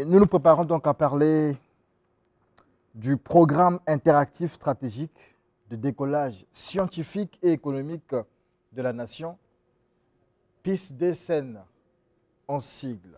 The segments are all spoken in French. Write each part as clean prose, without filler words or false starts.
nous nous préparons donc à parler du programme interactif stratégique de décollage scientifique et économique de la nation, PIS-DSN en sigle.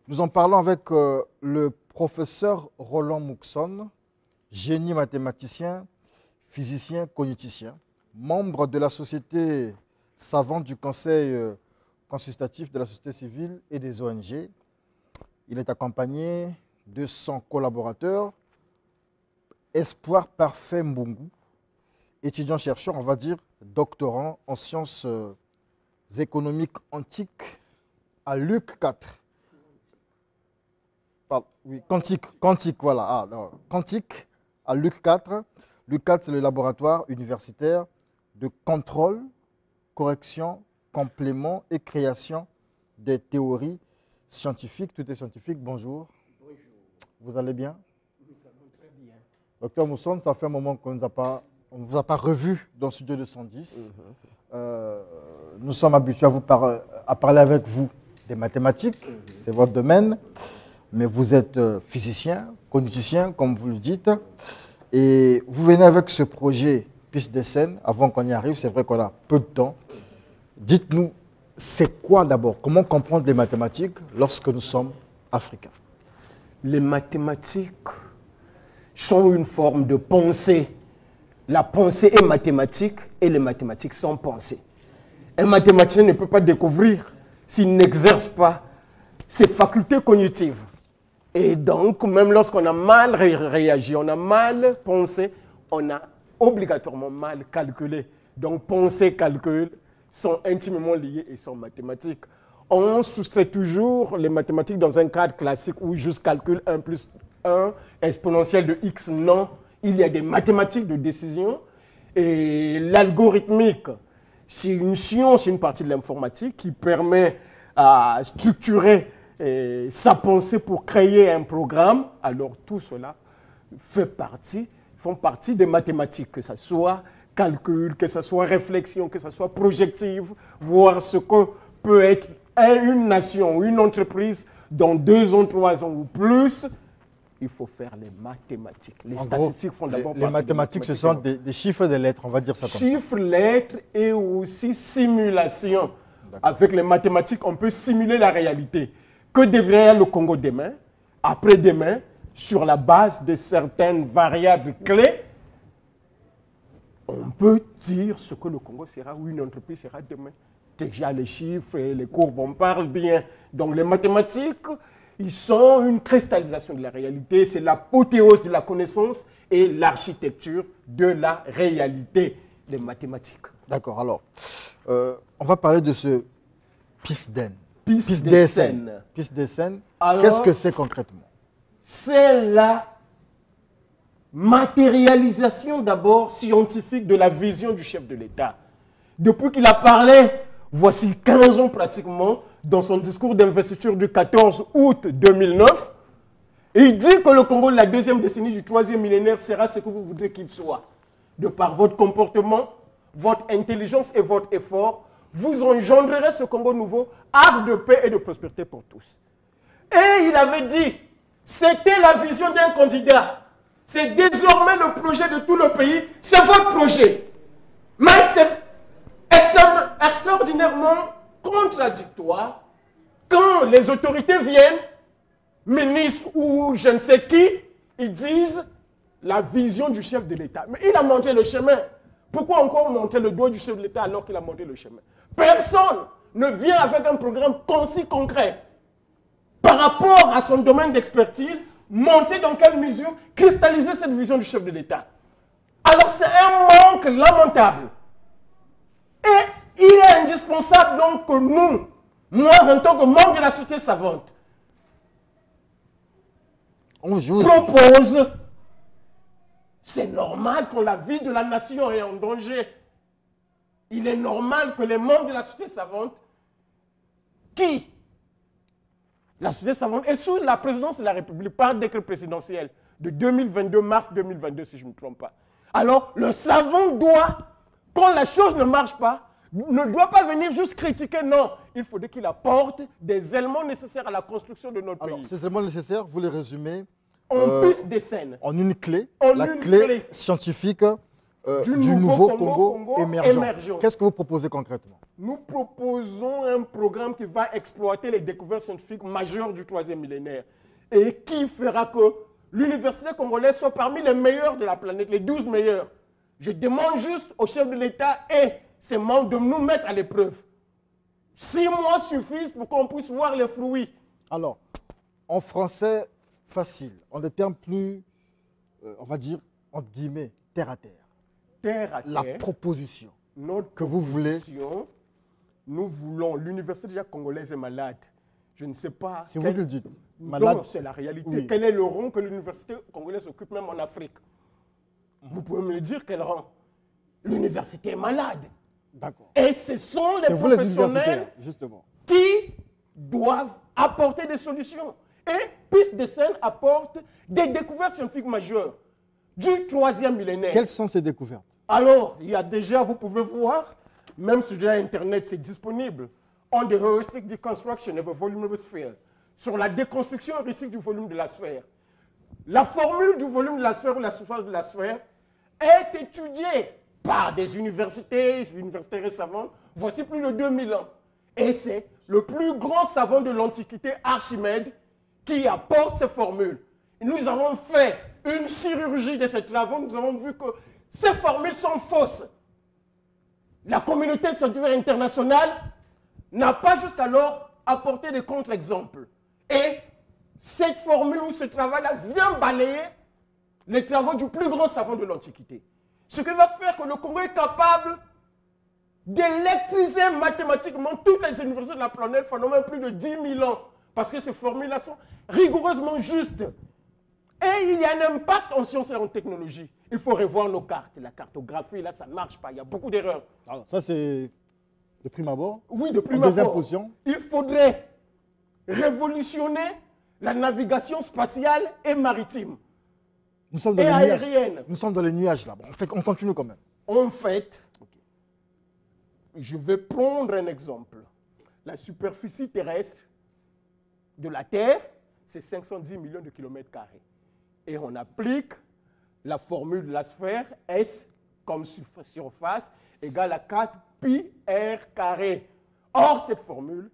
Nous en parlons avec le professeur Roland Moukson, génie mathématicien, physicien, cogniticien, membre de la société savante du Conseil consultatif de la société civile et des ONG. Il est accompagné de son collaborateur, Espoir Parfait Mbungu, étudiant-chercheur, on va dire, doctorant en sciences économiques antiques à Luc 4. Oui, quantique, voilà. Quantique à Luc 4. Luc 4, c'est le laboratoire universitaire de contrôle, correction, complément et création des théories scientifiques. Tout est scientifique. Bonjour. Bonjour. Vous allez bien? Nous allons très bien. Docteur Mousson, ça fait un moment qu'on ne vous a pas revu dans ce Studio 210. Nous sommes habitués à parler avec vous des mathématiques, c'est votre domaine, mais vous êtes physicien, cogniticien, comme vous le dites, et vous venez avec ce projet PIS-DSN. Avant qu'on y arrive, c'est vrai qu'on a peu de temps. Dites-nous, c'est quoi d'abord? Comment comprendre les mathématiques lorsque nous sommes africains? Les mathématiques sont une forme de pensée. La pensée est mathématique et les mathématiques sont pensées. Un mathématicien ne peut pas découvrir s'il n'exerce pas ses facultés cognitives. Et donc, même lorsqu'on a mal réagi, on a mal pensé, on a obligatoirement mal calculé. Donc, pensée, calcul sont intimement liés et sont mathématiques. On soustrait toujours les mathématiques dans un cadre classique où juste calcul 1 plus 1, exponentielle de x. Non, il y a des mathématiques de décision et l'algorithmique, c'est une science, une partie de l'informatique qui permet à structurer sa pensée pour créer un programme. Alors tout cela font partie des mathématiques, que ce soit calcul, que ce soit réflexion, que ce soit projective, voir ce que peut être une nation ou une entreprise dans 2 ans, 3 ans ou plus. Il faut faire les mathématiques. Les statistiques font d'abord partie des mathématiques. Ce sont des chiffres et des lettres, on va dire ça comme ça. Chiffres, lettres et aussi simulation. Avec les mathématiques, on peut simuler la réalité. Que devrait le Congo demain, après-demain, sur la base de certaines variables clés, on peut dire ce que le Congo sera ou une entreprise sera demain. Déjà, les chiffres et les courbes, on parle bien. Donc, les mathématiques, ils sont une cristallisation de la réalité. C'est l'apothéose de la connaissance et l'architecture de la réalité, les mathématiques. D'accord, alors, on va parler de ce PIS-DSN. PIS-DSN, qu'est-ce que c'est concrètement? C'est la matérialisation d'abord scientifique de la vision du chef de l'État. Depuis qu'il a parlé, voici 15 ans pratiquement, dans son discours d'investiture du 14 août 2009, il dit que le Congo de la 2e décennie du 3e millénaire sera ce que vous voudrez qu'il soit. De par votre comportement, votre intelligence et votre effort, vous engendrerez ce Congo nouveau, havre de paix et de prospérité pour tous. Et il avait dit, c'était la vision d'un candidat. C'est désormais le projet de tout le pays, c'est votre projet. Mais c'est extraordinairement contradictoire quand les autorités viennent, ministres ou je ne sais qui, ils disent la vision du chef de l'État. Mais il a montré le chemin. Pourquoi encore montrer le doigt du chef de l'État alors qu'il a montré le chemin? Personne ne vient avec un programme concis, concret, par rapport à son domaine d'expertise, montrer dans quelle mesure cristalliser cette vision du chef de l'État. Alors c'est un manque lamentable. Et il est indispensable donc que nous, moi en tant que membre de la société savante, propose, c'est normal quand la vie de la nation est en danger. Il est normal que les membres de la société savante, la société savante est sous la présidence de la République par décret présidentiel de 2022, mars 2022 si je ne me trompe pas. Alors le savant doit, quand la chose ne marche pas, ne doit pas venir juste critiquer, non. Il faudrait qu'il apporte des éléments nécessaires à la construction de notre Alors, pays. ces éléments nécessaires, vous les résumez On piste des scènes. en une clé, En la une clé clé scientifique du du nouveau nouveau Congo émergent. émergent. Qu'est-ce que vous proposez concrètement? Nous proposons un programme qui va exploiter les découvertes scientifiques majeures du 3e millénaire et qui fera que l'université congolaise soit parmi les meilleures de la planète, les 12 meilleures. Je demande juste au chef de l'État et ses membres de nous mettre à l'épreuve. 6 mois suffisent pour qu'on puisse voir les fruits. Alors, en français facile, en des termes plus, on va dire, entre guillemets, terre à terre. Terre à La terre, proposition notre que vous voulez. proposition, nous voulons, l'université déjà congolaise est malade. Je ne sais pas. C'est vous qui le dites. Malade. Non, c'est la réalité. Oui. Quel est le rang que l'université congolaise occupe même en Afrique? Vous pouvez me le dire, quel rang? L'université est malade. D'accord. Et ce sont les C'est vous les professionnels universitaires, justement. qui doivent apporter des solutions. Et Piste de Seine apporte des découvertes scientifiques majeures du 3e millénaire. Quelles sont ces découvertes? Alors, il y a déjà, vous pouvez voir, même sur Internet, c'est disponible. On the heuristic deconstruction of a volume of a sphere. Sur la déconstruction heuristique du volume de la sphère. La formule du volume de la sphère ou la surface de la sphère est étudiée par des universités, universitaires et savants, voici plus de 2000 ans. Et c'est le plus grand savant de l'Antiquité, Archimède, qui apporte ces formules. Et nous avons fait une chirurgie de ces travaux, nous avons vu que ces formules sont fausses. La communauté scientifique internationale n'a pas jusqu'alors apporté de contre-exemples. Et cette formule ou ce travail-là vient balayer les travaux du plus grand savant de l'Antiquité. Ce qui va faire que le Congo est capable d'électriser mathématiquement toutes les universités de la planète pendant même plus de 10 000 ans. Parce que ces formules-là sont rigoureusement justes. Et il y a un impact en sciences et en technologie. Il faut revoir nos cartes. La cartographie, là, ça ne marche pas. Il y a beaucoup d'erreurs. Alors, ça, c'est de prime abord. Oui, de prime En deuxième abord. position. Il faudrait révolutionner la navigation spatiale et maritime. Nous sommes dans Et les nuages. aérienne. Nous sommes dans les nuages là. Bon, on continue quand même. En fait, je vais prendre un exemple. La superficie terrestre de la Terre, c'est 510 millions de kilomètres carrés. Et on applique la formule de la sphère, S comme surface égale à 4 pi r carré. Or, cette formule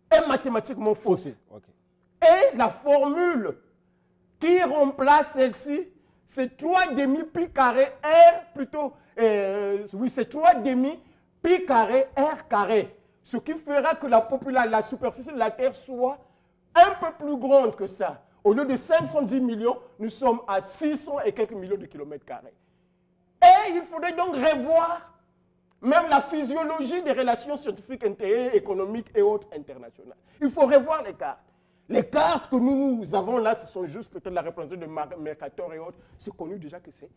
est mathématiquement fausse. Ok. Et la formule qui remplace celle-ci, c'est 3 demi pi carré R plutôt, oui, c'est 3 demi pi carré R carré. Ce qui fera que la superficie de la Terre soit un peu plus grande que ça. Au lieu de 510 millions, nous sommes à 600 et quelques millions de kilomètres carrés. Et il faudrait donc revoir même la physiologie des relations scientifiques, économiques et autres internationales. Il faut revoir les cartes. Les cartes que nous avons là, ce sont juste peut-être la représentation de Mercator et autres. C'est connu déjà que c'est faux.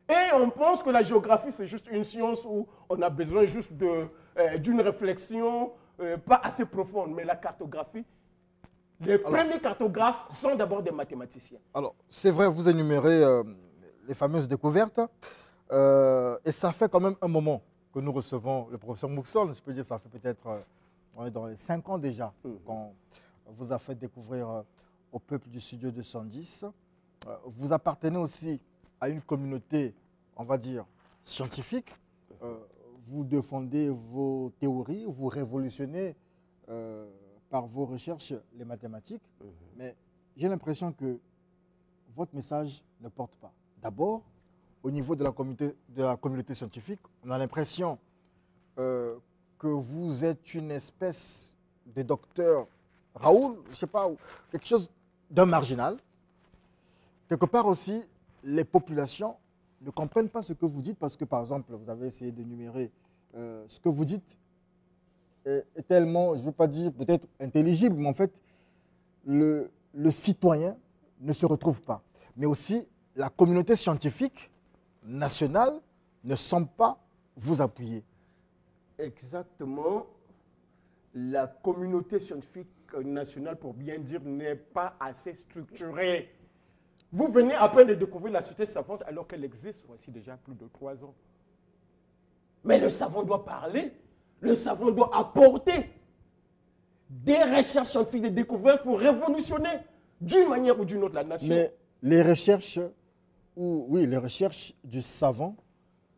Et on pense que la géographie, c'est juste une science où on a besoin juste d'une réflexion pas assez profonde. Mais la cartographie, les premiers cartographes sont d'abord des mathématiciens. Alors, c'est vrai, vous énumérez les fameuses découvertes. Et ça fait quand même un moment que nous recevons le professeur Moukson. Je peux dire, ça fait peut-être, on est dans les 5 ans déjà, qu'on vous a fait découvrir au peuple du studio 210. Vous appartenez aussi à une communauté, on va dire, scientifique. Vous défendez vos théories, vous révolutionnez par vos recherches les mathématiques. Mais j'ai l'impression que votre message ne porte pas. D'abord, au niveau de la communauté scientifique, on a l'impression que vous êtes une espèce de docteur Raoul, je ne sais pas, quelque chose d'un marginal. Quelque part aussi, les populations ne comprennent pas ce que vous dites parce que, par exemple, vous avez essayé d'énumérer ce que vous dites est tellement, je ne veux pas dire peut-être intelligible, mais en fait, le citoyen ne se retrouve pas. Mais aussi, la communauté scientifique nationale ne semble pas vous appuyer. Exactement. La communauté scientifique nationale, pour bien dire, n'est pas assez structurée. Vous venez à peine de découvrir la société savante alors qu'elle existe voici déjà plus de 3 ans. Mais le savant doit parler. Le savant doit apporter des recherches scientifiques, des découvertes pour révolutionner d'une manière ou d'une autre la nation. Mais les recherches, oui, les recherches du savant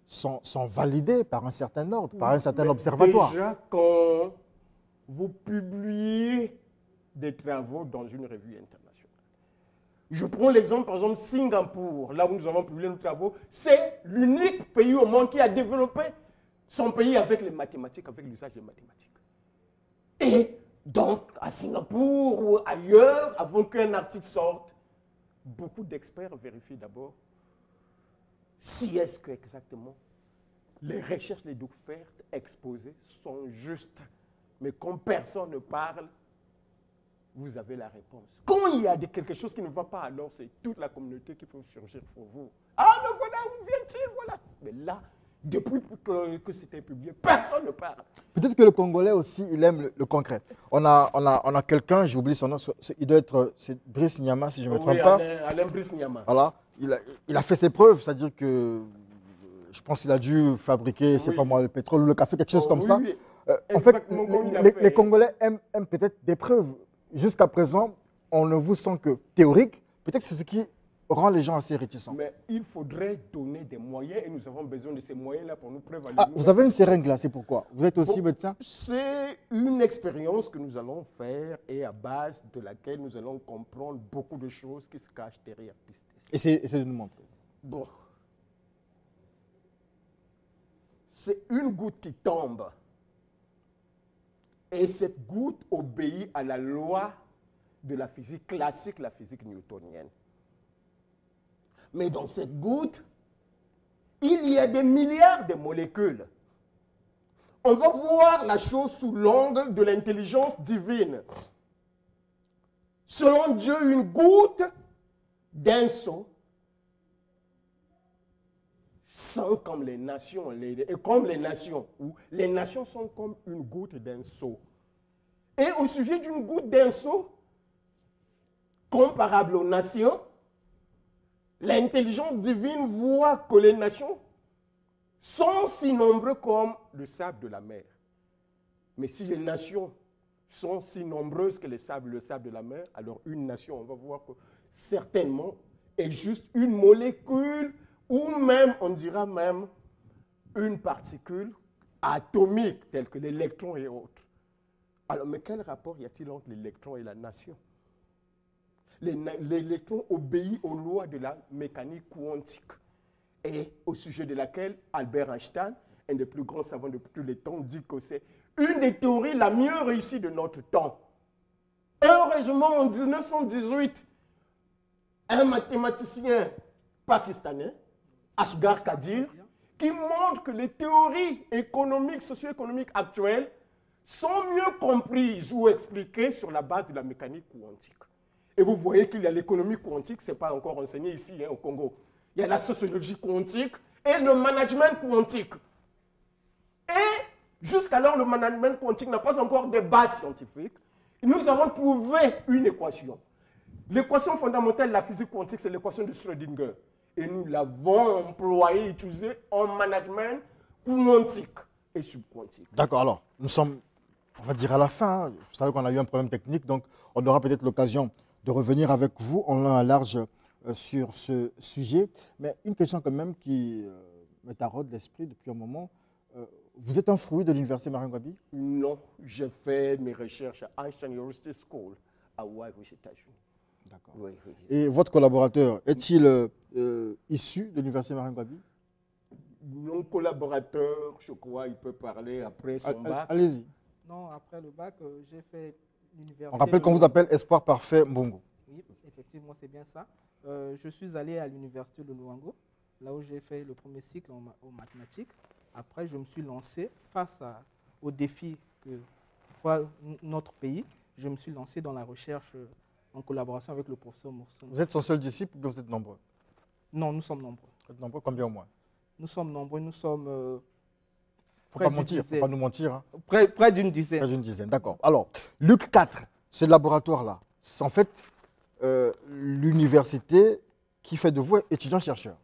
sont validées par un certain ordre, par un certain observatoire. Déjà, quand vous publiez des travaux dans une revue internationale, je prends l'exemple, par exemple, Singapour, là où nous avons publié nos travaux, c'est l'unique pays au monde qui a développé son pays avec les mathématiques, avec l'usage des mathématiques. Et donc, à Singapour ou ailleurs, avant qu'un article sorte, beaucoup d'experts vérifient d'abord si est-ce que exactement les recherches, les découvertes exposées sont justes. Mais quand personne ne parle, vous avez la réponse. Quand il y a quelque chose qui ne va pas, alors c'est toute la communauté qui peut surgir pour vous. Ah, mais voilà, où vient-il, voilà. Mais là, depuis que c'était publié, personne ne parle. Peut-être que le Congolais aussi, il aime le concret. On a quelqu'un, j'ai oublié son nom, il doit être Brice Nyama, si je ne me trompe pas. Alain Brice Nyama. Voilà, il a fait ses preuves, c'est-à-dire que je pense qu'il a dû fabriquer, je ne sais pas moi, le pétrole ou le café, quelque chose comme ça. Oui. En fait, les Congolais aiment peut-être des preuves. Jusqu'à présent, on ne vous sent que théorique. Peut-être que c'est ce qui rend les gens assez réticents. Mais il faudrait donner des moyens et nous avons besoin de ces moyens-là pour nous prévaloir. Ah, vous avez une seringue là, c'est pourquoi? Vous êtes aussi médecin? C'est une expérience que nous allons faire et à base de laquelle nous allons comprendre beaucoup de choses qui se cachent derrière pistes. Essayez de nous montrer. Bon. C'est une goutte qui tombe. Et cette goutte obéit à la loi de la physique classique, la physique newtonienne. Mais dans cette goutte, il y a des milliards de molécules. On va voir la chose sous l'angle de l'intelligence divine. Selon Dieu, une goutte d'un seau sont comme les nations, comme les nations, où les nations sont comme une goutte d'un seau. Et au sujet d'une goutte d'un seau, comparable aux nations, l'intelligence divine voit que les nations sont si nombreuses comme le sable de la mer. Mais si les nations sont si nombreuses que le sable de la mer, alors une nation, on va voir que certainement est juste une molécule ou même, on dira même, une particule atomique telle que l'électron et autres. Alors, mais quel rapport y a-t-il entre l'électron et la nation? L'électron obéit aux lois de la mécanique quantique et au sujet de laquelle Albert Einstein, un des plus grands savants de tous les temps, dit que c'est une des théories la mieux réussie de notre temps. Heureusement, en 1918, un mathématicien pakistanais, Ashgar Kadir, qui montre que les théories économiques, socio-économiques actuelles sont mieux comprises ou expliquées sur la base de la mécanique quantique. Et vous voyez qu'il y a l'économie quantique, ce n'est pas encore enseigné ici au Congo. Il y a la sociologie quantique et le management quantique. Et jusqu'alors, le management quantique n'a pas encore de base scientifique. Nous avons trouvé une équation. L'équation fondamentale de la physique quantique, c'est l'équation de Schrödinger. Et nous l'avons employée, utilisée en management quantique et subquantique. D'accord, alors, nous sommes, on va dire, à la fin. Vous savez qu'on a eu un problème technique, donc on aura peut-être l'occasion de revenir avec vous en long et large sur ce sujet. Mais une question quand même qui me taraude l'esprit depuis un moment. Vous êtes un fruit de l'Université Marangouabi? Non, j'ai fait mes recherches à Einstein University School à Hawaii, aux États-Unis. D'accord. Oui. Et votre collaborateur, est-il issu de l'Université Marangouabi? Mon collaborateur, je crois, il peut parler après son bac. Allez-y. Non, après le bac, j'ai fait l'université. On rappelle qu'on vous appelle Espoir Parfait Mbongo. Oui, effectivement, c'est bien ça. Je suis allé à l'université de Luango, là où j'ai fait le premier cycle en mathématiques. Après, je me suis lancé face aux défis que voit notre pays. Je me suis lancé dans la recherche en collaboration avec le professeur Mousson. Vous êtes son seul disciple ou bien vous êtes nombreux? Non, nous sommes nombreux. Vous êtes nombreux, combien au moins? Nous sommes nombreux, nous sommes faut pas mentir, faut pas nous mentir. Hein. Près d'une dizaine. Près d'une dizaine, d'accord. Alors, Luc 4, ce laboratoire-là, c'est en fait l'université qui fait de vous étudiants-chercheurs.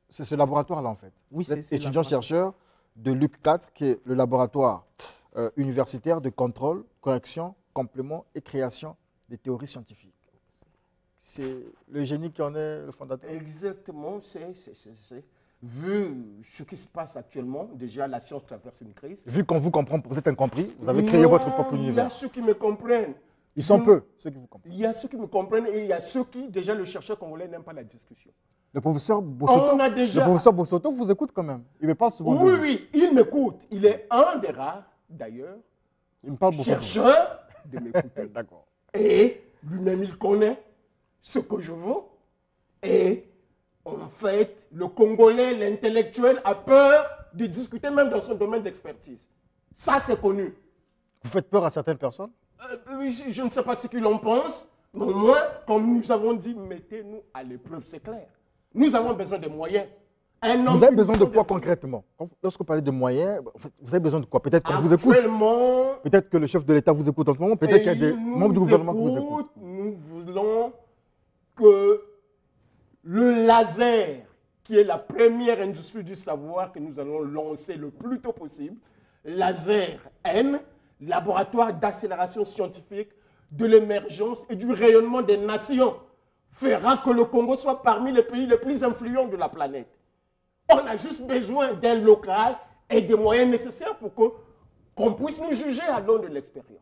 C'est ce laboratoire-là, en fait. Oui, vous êtes étudiant-chercheur de LUC4, qui est le laboratoire universitaire de contrôle, correction, complément et création des théories scientifiques. C'est le génie qui en est le fondateur. Exactement, vu ce qui se passe actuellement, déjà la science traverse une crise. Vu qu'on vous comprend, vous êtes incompris, vous avez créé votre propre univers. Il y a ceux qui me comprennent. Ils sont peu, ceux qui vous comprennent. Il y a ceux qui me comprennent et il y a ceux qui, déjà le chercheur congolais n'aime pas la discussion. Le professeur Bossoto vous écoute quand même. Il me parle souvent. Oui, oui, il m'écoute. Il est un des rares, d'ailleurs, chercheurs de m'écouter. D'accord. Et lui-même, il connaît ce que je veux. Et en fait, le Congolais, l'intellectuel, a peur de discuter même dans son domaine d'expertise. Ça, c'est connu. Vous faites peur à certaines personnes? Je ne sais pas ce qu'ils en pensent, mais au moins, comme nous avons dit, mettez-nous à l'épreuve, c'est clair. Nous avons besoin de moyens. Vous avez besoin de quoi concrètement? Lorsque vous parlez de moyens, vous avez besoin de quoi? Peut-être qu'on vous écoute. Peut-être que le chef de l'État vous écoute en ce moment. Peut-être qu'il y a des membres du gouvernement qui vous écoutent. Nous voulons que le laser, qui est la première industrie du savoir que nous allons lancer le plus tôt possible, laser N, laboratoire d'accélération scientifique, de l'émergence et du rayonnement des nations, fera que le Congo soit parmi les pays les plus influents de la planète. On a juste besoin d'un local et des moyens nécessaires pour qu'on puisse nous juger à l'aune de l'expérience.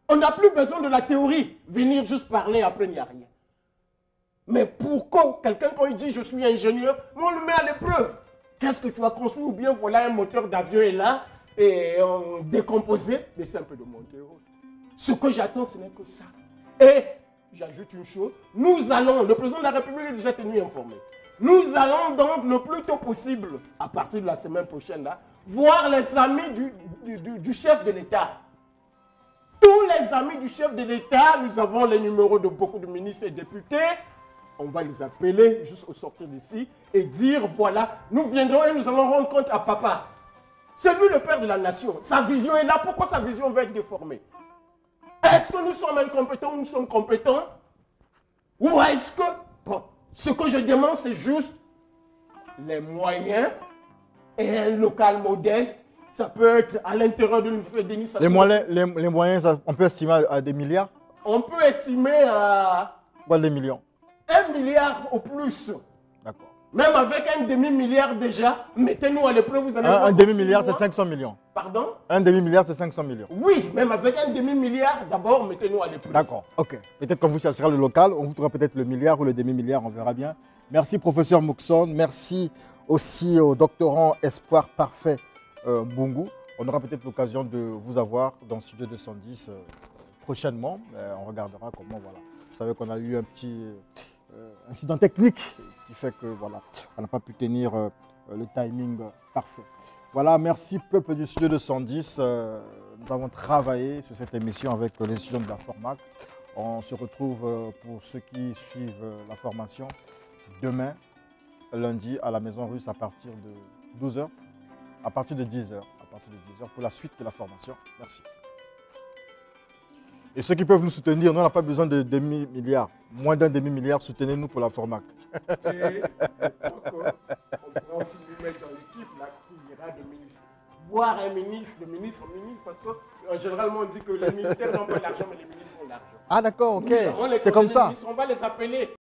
On n'a plus besoin de la théorie, venir juste parler, après il n'y a rien. Mais pourquoi quelqu'un, quand il dit je suis ingénieur, on le met à l'épreuve. Qu'est-ce que tu as construit? Ou bien voilà, un moteur d'avion est là, et on décomposé, mais c'est un peu de monter. Ce que j'attends, ce n'est que ça. Et j'ajoute une chose, nous allons, le président de la République est déjà tenu informé. Nous allons donc le plus tôt possible, à partir de la semaine prochaine, là, voir les amis du chef de l'État. Tous les amis du chef de l'État, nous avons les numéros de beaucoup de ministres et députés. On va les appeler juste au sortir d'ici et dire, voilà, nous viendrons et nous allons rendre compte à papa. C'est lui le père de la nation. Sa vision est là. Pourquoi sa vision va être déformée? Est-ce que nous sommes incompétents ou nous sommes compétents? Ou est-ce que... Bon, ce que je demande, c'est juste les moyens et un local modeste. Ça peut être à l'intérieur de l'université de Nice. Les moyens, on peut estimer à des milliards? On peut estimer à... Quoi, des millions? 1 milliard au plus. D'accord. Même avec un demi-milliard déjà, mettez-nous à l'épreuve, vous allez voir. Un demi-milliard, c'est 500 millions. Pardon? Un demi-milliard, c'est 500 millions. Oui, même avec un demi-milliard, d'abord, mettez-nous à l'épreuve. D'accord, ok. Peut-être quand vous chercherez le local, on vous trouvera peut-être le milliard ou le demi-milliard, on verra bien. Merci, professeur Moukson. Merci aussi au doctorant Espoir Parfait Mbungu. On aura peut-être l'occasion de vous avoir dans Studio 210 prochainement. On regardera comment, voilà. Vous savez qu'on a eu un petit incident technique qui fait que voilà, on n'a pas pu tenir le timing parfait. Voilà, merci peuple du Studio 210. Nous avons travaillé sur cette émission avec les étudiants de la Formac. On se retrouve pour ceux qui suivent la formation demain, lundi, à la Maison Russe à partir de 12h, à partir de 10h, pour la suite de la formation. Merci. Et ceux qui peuvent nous soutenir, nous, on n'a pas besoin de demi-milliard. Moins d'un demi-milliard, soutenez-nous pour la Formac. Et on pourra aussi nous mettre dans l'équipe là, qui ira de ministre. Voir un ministre, le ministre, parce que généralement on dit que les ministères n'ont pas l'argent, mais les ministres ont l'argent. Ah d'accord, ok. C'est comme ça. On va les appeler.